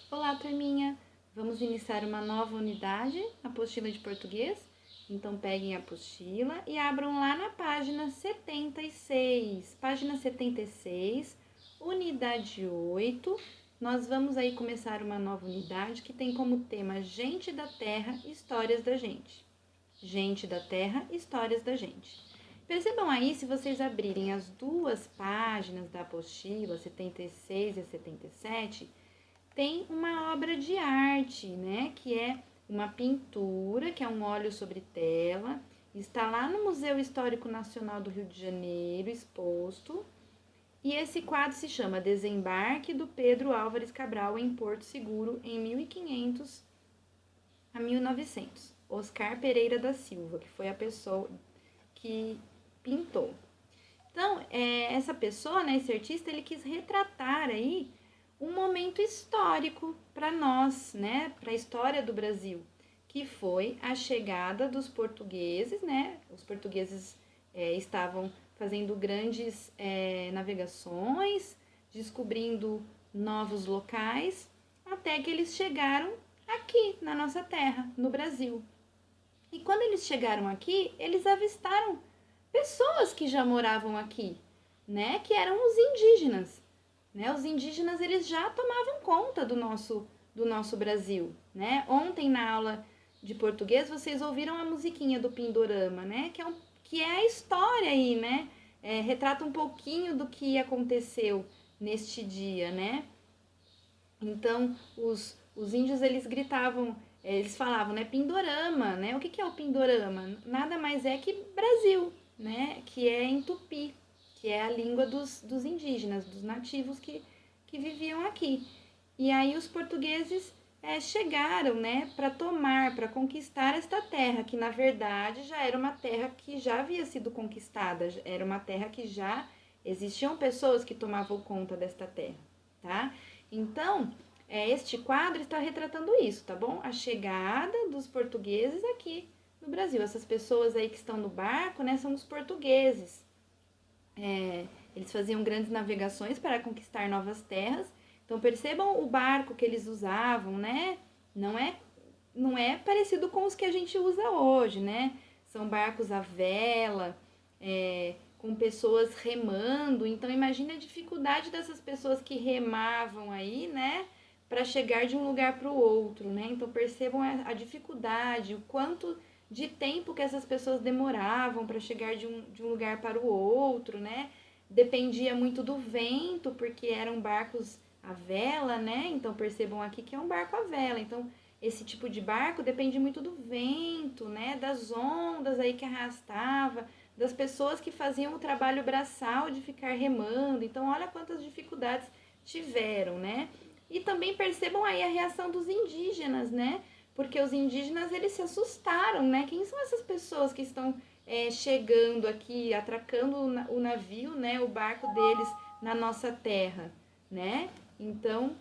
Olá, turminha! Vamos iniciar uma nova unidade, apostila de português. Então, peguem a apostila e abram lá na página 76. Página 76, unidade 8. Nós vamos aí começar uma nova unidade que tem como tema Gente da Terra, Histórias da Gente. Gente da Terra, Histórias da Gente. Percebam aí, se vocês abrirem as duas páginas da apostila, 76 e 77, tem uma obra de arte, né? Que é uma pintura, que é um óleo sobre tela. Está lá no Museu Histórico Nacional do Rio de Janeiro, exposto. E esse quadro se chama Desembarque do Pedro Álvares Cabral em Porto Seguro, em 1500 a 1900. Oscar Pereira da Silva, que foi a pessoa que pintou. Então, essa pessoa, né, esse artista, ele quis retratar aí um momento histórico para nós, né, para a história do Brasil, que foi a chegada dos portugueses, né? Os portugueses estavam fazendo grandes navegações, descobrindo novos locais, até que eles chegaram aqui na nossa terra, no Brasil. E quando eles chegaram aqui, eles avistaram pessoas que já moravam aqui, né? Que eram os indígenas. Né? Os indígenas, eles já tomavam conta do nosso Brasil, né? Ontem, na aula de português, vocês ouviram a musiquinha do Pindorama, né? Que é a história aí, né? Retrata um pouquinho do que aconteceu neste dia, né? Então, os índios, eles gritavam, eles falavam, né? Pindorama, né? O que é o Pindorama? Nada mais é que Brasil, né? Que é em Tupi, que é a língua dos indígenas, dos nativos que viviam aqui. E aí os portugueses chegaram, né, para conquistar esta terra, que na verdade já era uma terra que já havia sido conquistada, era uma terra que já existiam pessoas que tomavam conta desta terra, tá? Então, este quadro está retratando isso, tá bom? A chegada dos portugueses aqui no Brasil. Essas pessoas aí que estão no barco, né, são os portugueses. Eles faziam grandes navegações para conquistar novas terras. Então percebam o barco que eles usavam, né? Não é parecido com os que a gente usa hoje, né? São barcos à vela, com pessoas remando. Então imagine a dificuldade dessas pessoas que remavam aí, né? Para chegar de um lugar para o outro, né? Então percebam a dificuldade, o quanto de tempo que essas pessoas demoravam para chegar de um lugar para o outro, né? Dependia muito do vento, porque eram barcos à vela, né? Então percebam aqui que é um barco à vela. Então esse tipo de barco depende muito do vento, né? Das ondas aí que arrastava, das pessoas que faziam o trabalho braçal de ficar remando. Então olha quantas dificuldades tiveram, né? E também percebam aí a reação dos indígenas, né? Porque os indígenas, eles se assustaram, né? Quem são essas pessoas que estão chegando aqui, atracando o navio, né? O barco deles na nossa terra, né? Então,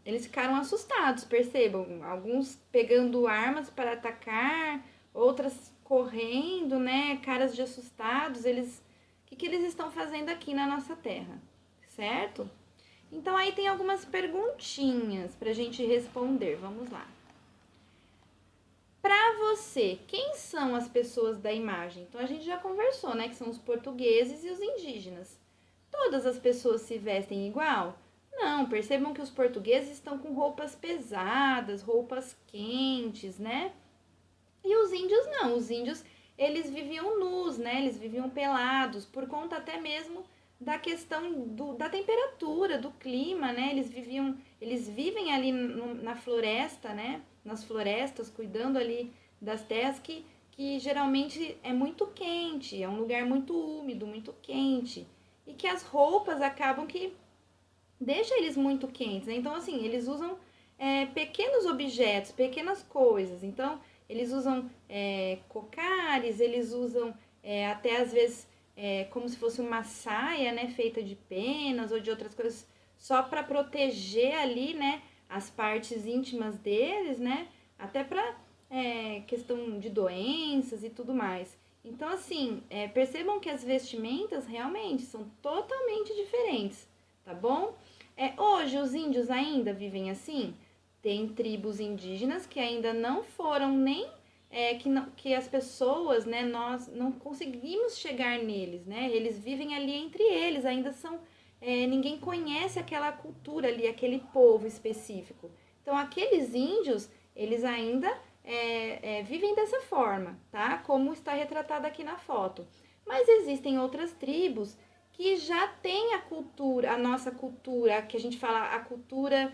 eles ficaram assustados, percebam. Alguns pegando armas para atacar, outras correndo, né? Caras de assustados. O que eles estão fazendo aqui na nossa terra, certo? Então, aí tem algumas perguntinhas para a gente responder. Vamos lá. Para você, quem são as pessoas da imagem? Então, a gente já conversou, né? Que são os portugueses e os indígenas. Todas as pessoas se vestem igual? Não, percebam que os portugueses estão com roupas pesadas, roupas quentes, né? E os índios não. Os índios, eles viviam nus, né? Eles viviam pelados, por conta até mesmo da questão da temperatura, do clima, né? Eles vivem ali na floresta, né? Nas florestas, cuidando ali das terras que geralmente é muito quente, é um lugar muito úmido, muito quente. E que as roupas acabam que deixam eles muito quentes, né? Então, assim, eles usam pequenos objetos, pequenas coisas. Então, eles usam cocares, eles usam até às vezes como se fosse uma saia, né, feita de penas ou de outras coisas, só para proteger ali, né, as partes íntimas deles, né, até para questão de doenças e tudo mais. Então, assim, percebam que as vestimentas realmente são totalmente diferentes, tá bom? Hoje os índios ainda vivem assim? Tem tribos indígenas que ainda não foram nem que as pessoas, né, nós não conseguimos chegar neles, né? Eles vivem ali entre eles, ainda são ninguém conhece aquela cultura ali, aquele povo específico. Então aqueles índios, eles ainda vivem dessa forma, tá? Como está retratado aqui na foto. Mas existem outras tribos que já têm a cultura, a nossa cultura, que a gente fala a cultura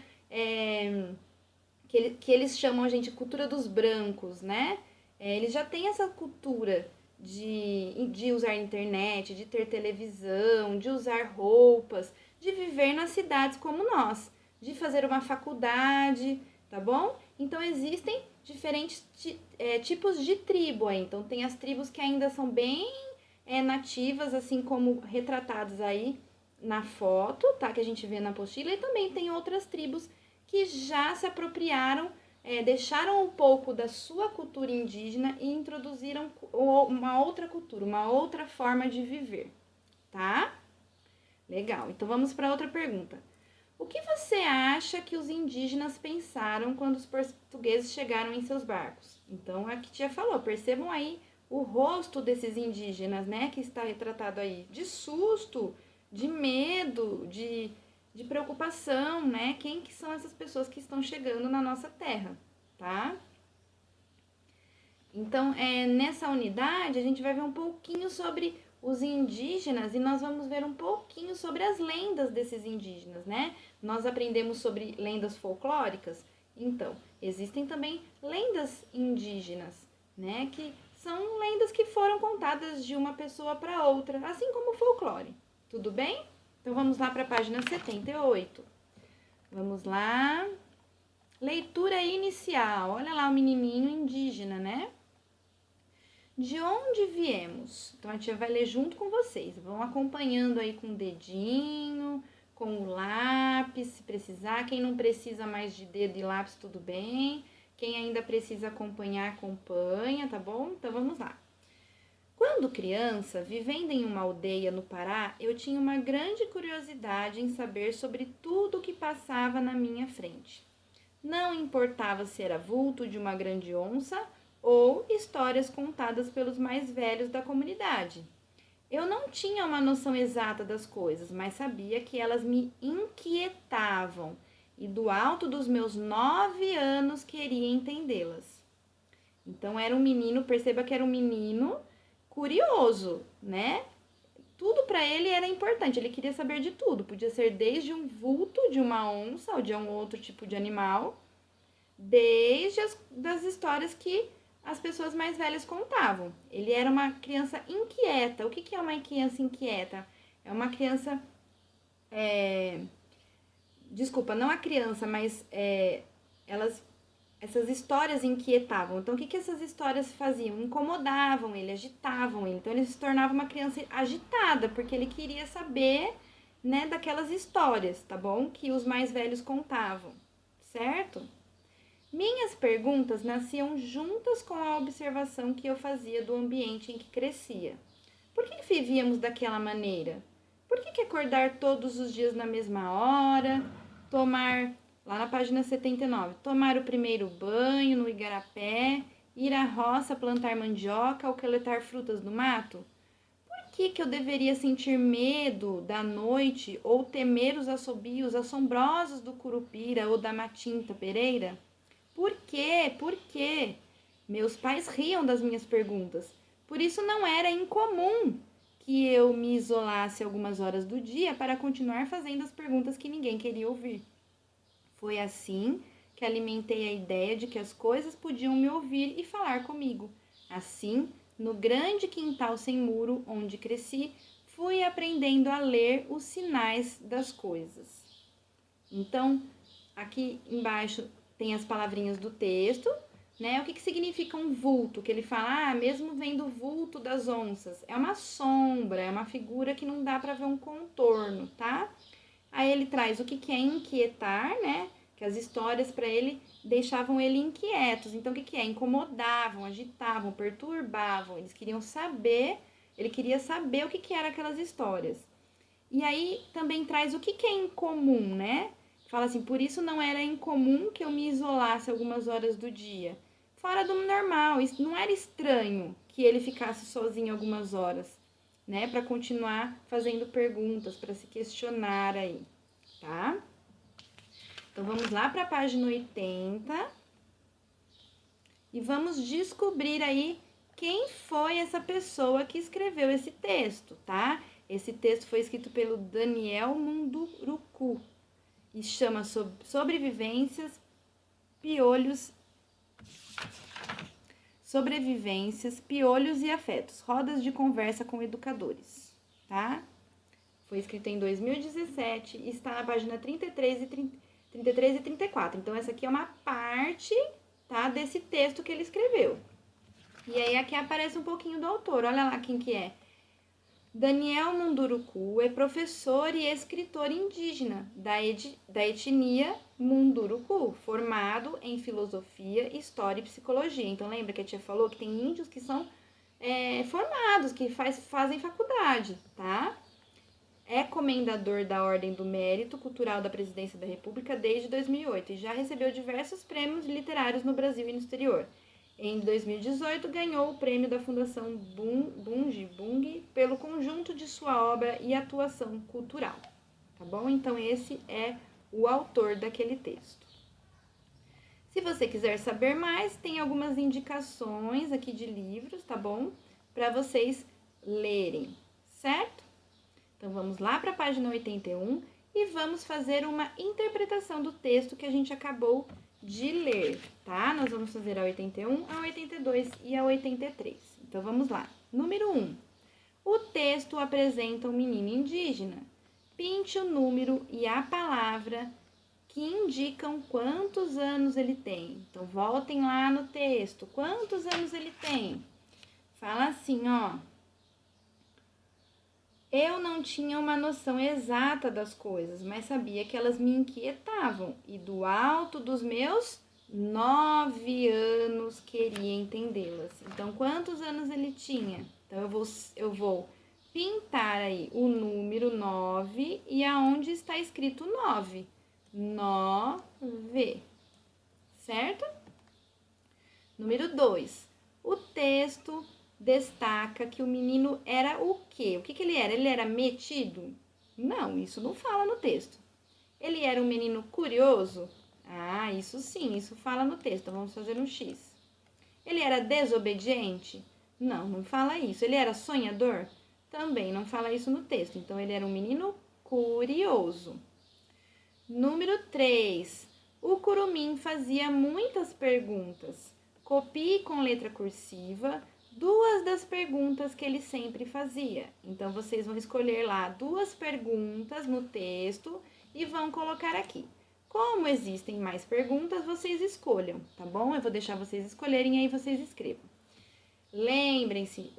que eles chamam a gente cultura dos brancos, né? Eles já têm essa cultura de usar internet, de ter televisão, de usar roupas, de viver nas cidades como nós, de fazer uma faculdade, tá bom? Então existem diferentes tipos de tribo aí. Então tem as tribos que ainda são bem nativas, assim como retratadas aí na foto, tá? Que a gente vê na apostila, e também tem outras tribos que já se apropriaram, deixaram um pouco da sua cultura indígena e introduziram uma outra cultura, uma outra forma de viver, tá? Legal, então vamos para outra pergunta. O que você acha que os indígenas pensaram quando os portugueses chegaram em seus barcos? Então, a Kitia falou, percebam aí o rosto desses indígenas, né, que está retratado aí, de susto, de medo, de preocupação, né? Quem que são essas pessoas que estão chegando na nossa terra, tá? Então, nessa unidade, a gente vai ver um pouquinho sobre os indígenas e nós vamos ver um pouquinho sobre as lendas desses indígenas, né? Nós aprendemos sobre lendas folclóricas, então, existem também lendas indígenas, né? Que são lendas que foram contadas de uma pessoa para outra, assim como o folclore. Tudo bem? Então, vamos lá para a página 78. Vamos lá. Leitura inicial. Olha lá o menininho indígena, né? De onde viemos? Então, a tia vai ler junto com vocês. Vão acompanhando aí com o dedinho, com o lápis, se precisar. Quem não precisa mais de dedo e lápis, tudo bem. Quem ainda precisa acompanhar, acompanha, tá bom? Então, vamos lá. Quando criança, vivendo em uma aldeia no Pará, eu tinha uma grande curiosidade em saber sobre tudo o que passava na minha frente. Não importava se era vulto de uma grande onça ou histórias contadas pelos mais velhos da comunidade. Eu não tinha uma noção exata das coisas, mas sabia que elas me inquietavam e do alto dos meus 9 anos queria entendê-las. Então era um menino, perceba que era um menino curioso, né? Tudo para ele era importante, ele queria saber de tudo. Podia ser desde um vulto de uma onça ou de um outro tipo de animal, desde das histórias que as pessoas mais velhas contavam. Ele era uma criança inquieta. O que é uma criança inquieta? É uma criança... Desculpa, não a criança, mas essas histórias inquietavam. Então, o que essas histórias faziam? Incomodavam ele, agitavam ele. Então, ele se tornava uma criança agitada, porque ele queria saber, né, daquelas histórias, tá bom? Que os mais velhos contavam, certo? Minhas perguntas nasciam juntas com a observação que eu fazia do ambiente em que crescia. Por que vivíamos daquela maneira? Por que acordar todos os dias na mesma hora? Lá na página 79, tomar o primeiro banho no igarapé, ir à roça plantar mandioca ou coletar frutas do mato? Por que eu deveria sentir medo da noite ou temer os assobios assombrosos do curupira ou da matinta pereira? Por quê? Por quê? Meus pais riam das minhas perguntas. Por isso não era incomum que eu me isolasse algumas horas do dia para continuar fazendo as perguntas que ninguém queria ouvir. Foi assim que alimentei a ideia de que as coisas podiam me ouvir e falar comigo. Assim, no grande quintal sem muro onde cresci, fui aprendendo a ler os sinais das coisas. Então, aqui embaixo tem as palavrinhas do texto, né? O que significa um vulto? Que ele fala, mesmo vendo o vulto das onças, é uma sombra, é uma figura que não dá para ver um contorno, tá? Aí ele traz o que é inquietar, né? Que as histórias para ele deixavam ele inquietos. Então, o que é? Incomodavam, agitavam, perturbavam. Ele queria saber o que eram aquelas histórias. E aí também traz o que é incomum, né? Fala assim, por isso não era incomum que eu me isolasse algumas horas do dia. Fora do normal, isso não era estranho que ele ficasse sozinho algumas horas, né? Para continuar fazendo perguntas, para se questionar aí, tá? Então vamos lá para a página 80 e vamos descobrir aí quem foi essa pessoa que escreveu esse texto, tá? Esse texto foi escrito pelo Daniel Munduruku e chama Sobrevivências, Piolhos e Afetos, Rodas de Conversa com Educadores, tá? Foi escrito em 2017 e está na página 33 e 34. Então, essa aqui é uma parte, tá, desse texto que ele escreveu. E aí, aqui aparece um pouquinho do autor. Olha lá quem que é. Daniel Munduruku é professor e escritor indígena da etnia Munduruku, formado em filosofia, história e psicologia. Então, lembra que a tia falou que tem índios que são formados, que fazem faculdade, tá? É comendador da Ordem do Mérito Cultural da Presidência da República desde 2008 e já recebeu diversos prêmios literários no Brasil e no exterior. Em 2018, ganhou o prêmio da Fundação Bung pelo conjunto de sua obra e atuação cultural. Tá bom? Então, esse é o autor daquele texto. Se você quiser saber mais, tem algumas indicações aqui de livros, tá bom? Para vocês lerem, certo? Então, vamos lá para a página 81 e vamos fazer uma interpretação do texto que a gente acabou de ler, tá? Nós vamos fazer a 81, a 82 e a 83. Então, vamos lá. Número 1. O texto apresenta um menino indígena. Pinte o número e a palavra que indicam quantos anos ele tem. Então, voltem lá no texto. Quantos anos ele tem? Fala assim, ó. Eu não tinha uma noção exata das coisas, mas sabia que elas me inquietavam e do alto dos meus 9 anos queria entendê-las. Então, quantos anos ele tinha? Então, eu vou pintar aí o número 9 e aonde está escrito 9? 9, certo? Número 2. O texto destaca que o menino era o quê? O que ele era? Ele era metido? Não, isso não fala no texto. Ele era um menino curioso? Ah, isso sim, isso fala no texto. Então, vamos fazer um X. Ele era desobediente? Não, não fala isso. Ele era sonhador? Também não fala isso no texto. Então, ele era um menino curioso. Número 3. O curumim fazia muitas perguntas. Copie com letra cursiva 2 das perguntas que ele sempre fazia. Então, vocês vão escolher lá 2 perguntas no texto e vão colocar aqui. Como existem mais perguntas, vocês escolham, tá bom? Eu vou deixar vocês escolherem e aí vocês escrevam. Lembrem-se,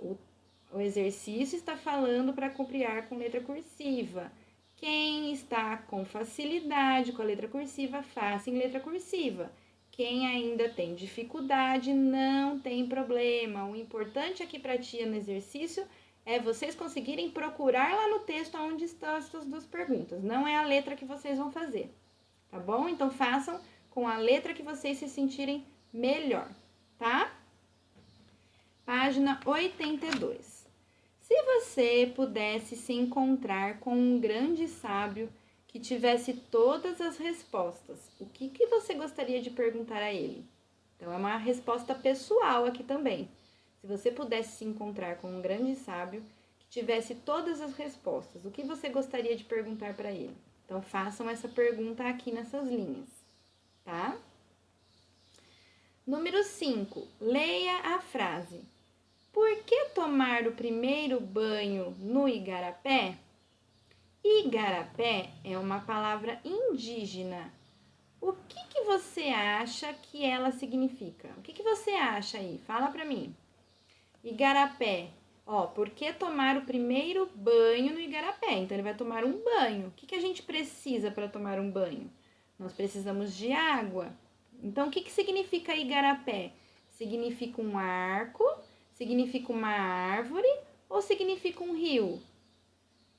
o exercício está falando para copiar com letra cursiva. Quem está com facilidade com a letra cursiva, faça em letra cursiva. Quem ainda tem dificuldade, não tem problema. O importante aqui para a tia no exercício é vocês conseguirem procurar lá no texto onde estão essas 2 perguntas. Não é a letra que vocês vão fazer, tá bom? Então, façam com a letra que vocês se sentirem melhor, tá? Página 82. Se você pudesse se encontrar com um grande sábio que tivesse todas as respostas, o que você gostaria de perguntar a ele? Então, é uma resposta pessoal aqui também. Se você pudesse se encontrar com um grande sábio que tivesse todas as respostas, o que você gostaria de perguntar para ele? Então, façam essa pergunta aqui nessas linhas, tá? Número 5. Leia a frase. Por que tomar o primeiro banho no igarapé? Igarapé é uma palavra indígena. O que você acha que ela significa? O que você acha aí? Fala pra mim. Igarapé. Ó, por que tomar o primeiro banho no igarapé? Então, ele vai tomar um banho. O que a gente precisa para tomar um banho? Nós precisamos de água. Então, o que significa igarapé? Significa um arco? Significa uma árvore? Ou significa um rio?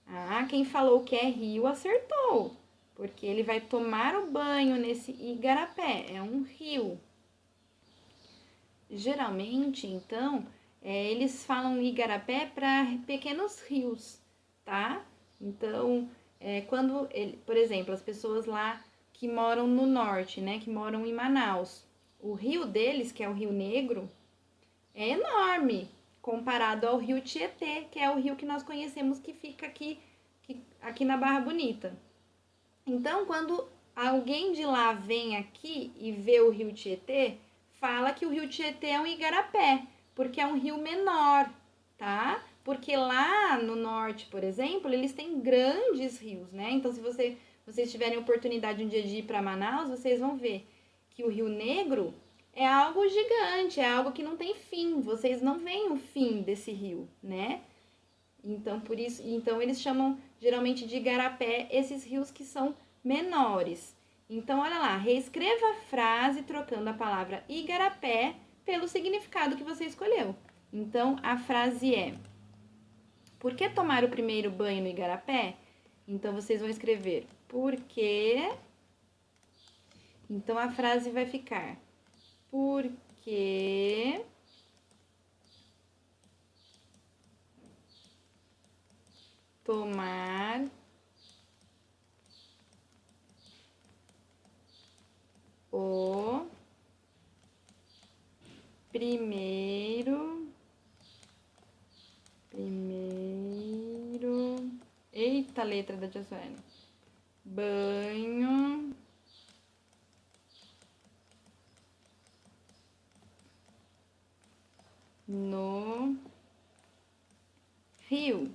Ah, quem falou que é rio acertou, porque ele vai tomar o banho nesse igarapé, é um rio. Geralmente, então, eles falam igarapé para pequenos rios, tá? Então, quando, por exemplo, as pessoas lá que moram no norte, né, que moram em Manaus, o rio deles, que é o Rio Negro, é enorme comparado ao rio Tietê, que é o rio que nós conhecemos que fica aqui na Barra Bonita. Então, quando alguém de lá vem aqui e vê o rio Tietê, fala que o rio Tietê é um igarapé, porque é um rio menor, tá? Porque lá no norte, por exemplo, eles têm grandes rios, né? Então, se vocês tiverem oportunidade um dia de ir para Manaus, vocês vão ver que o Rio Negro é algo gigante, é algo que não tem fim. Vocês não veem o fim desse rio, né? Então, por isso, então eles chamam geralmente de igarapé esses rios que são menores. Então, olha lá, reescreva a frase trocando a palavra igarapé pelo significado que você escolheu. Então, a frase é: por que tomar o primeiro banho no igarapé? Então, vocês vão escrever por que. Então, a frase vai ficar: por que tomar o primeiro, eita letra da tia Suene, banho no rio,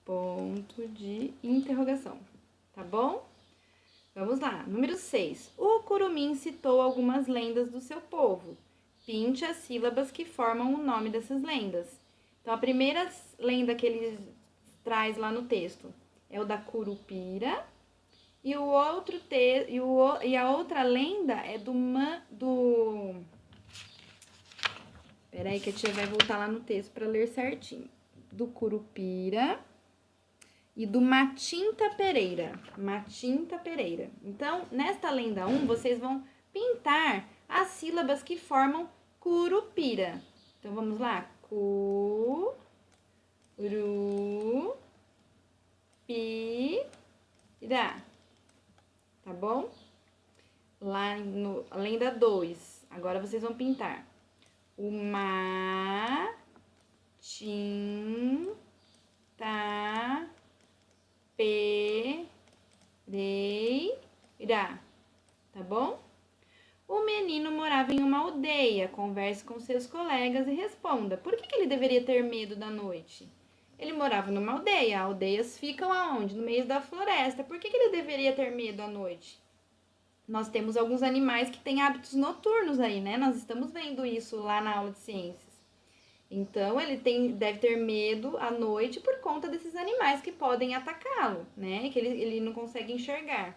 ponto de interrogação, tá bom? Vamos lá, número 6. O Curumim citou algumas lendas do seu povo. Pinte as sílabas que formam o nome dessas lendas. Então, a primeira lenda que ele traz lá no texto é o da Curupira. E, e a outra lenda é do... Peraí que a tia vai voltar lá no texto para ler certinho. Do Curupira e do Matinta Pereira. Matinta Pereira. Então, nesta lenda 1, vocês vão pintar as sílabas que formam Curupira. Então, vamos lá. Curupira. Tá bom? Lá no lenda 2. Agora, vocês vão pintar o Matinta Pereira, tá bom? O menino morava em uma aldeia. Converse com seus colegas e responda. Por que ele deveria ter medo da noite? Ele morava numa aldeia. Aldeias ficam aonde? No meio da floresta. Por que ele deveria ter medo à noite? Nós temos alguns animais que têm hábitos noturnos aí, né? Nós estamos vendo isso lá na aula de ciências. Então, ele deve ter medo à noite por conta desses animais que podem atacá-lo, né? Que ele não consegue enxergar.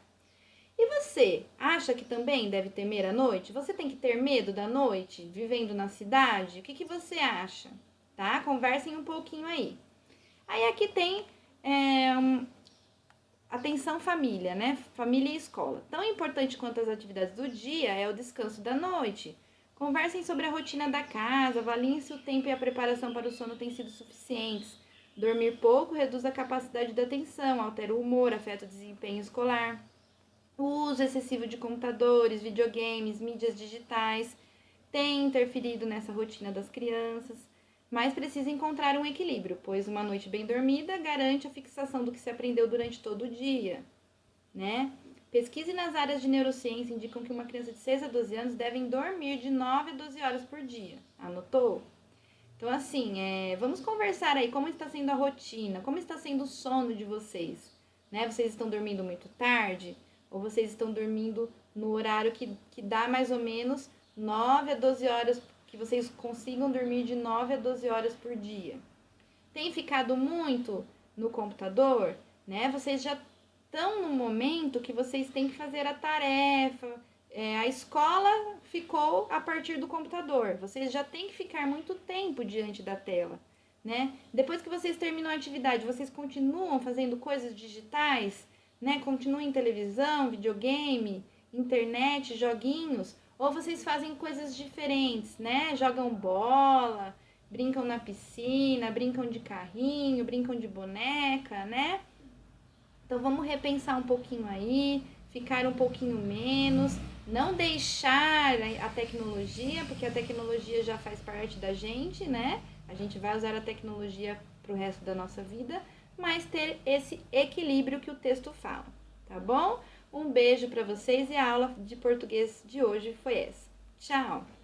E você, acha que também deve temer à noite? Você tem que ter medo da noite, vivendo na cidade? O que você acha? Tá? Conversem um pouquinho aí. Aí aqui tem atenção família, né? Família e escola. Tão importante quanto as atividades do dia é o descanso da noite. Conversem sobre a rotina da casa, avaliem se o tempo e a preparação para o sono têm sido suficientes. Dormir pouco reduz a capacidade de atenção, altera o humor, afeta o desempenho escolar. O uso excessivo de computadores, videogames, mídias digitais tem interferido nessa rotina das crianças, mas precisa encontrar um equilíbrio, pois uma noite bem dormida garante a fixação do que se aprendeu durante todo o dia, né? Pesquisas nas áreas de neurociência indicam que uma criança de 6 a 12 anos deve dormir de 9 a 12 horas por dia. Anotou? Então, assim, vamos conversar aí como está sendo a rotina, como está sendo o sono de vocês, né? Vocês estão dormindo muito tarde? Ou vocês estão dormindo no horário que dá mais ou menos 9 a 12 horas, que vocês consigam dormir de 9 a 12 horas por dia? Tem ficado muito no computador, né? Vocês já estão no momento que vocês têm que fazer a tarefa, a escola ficou a partir do computador. Vocês já têm que ficar muito tempo diante da tela. né? Depois que vocês terminam a atividade, vocês continuam fazendo coisas digitais, né? Continuam em televisão, videogame, internet, joguinhos, ou vocês fazem coisas diferentes, né? Jogam bola, brincam na piscina, brincam de carrinho, brincam de boneca, né? Então vamos repensar um pouquinho aí, ficar um pouquinho menos, não deixar a tecnologia, porque a tecnologia já faz parte da gente, né? A gente vai usar a tecnologia para o resto da nossa vida, mas ter esse equilíbrio que o texto fala, tá bom? Um beijo para vocês e a aula de português de hoje foi essa. Tchau!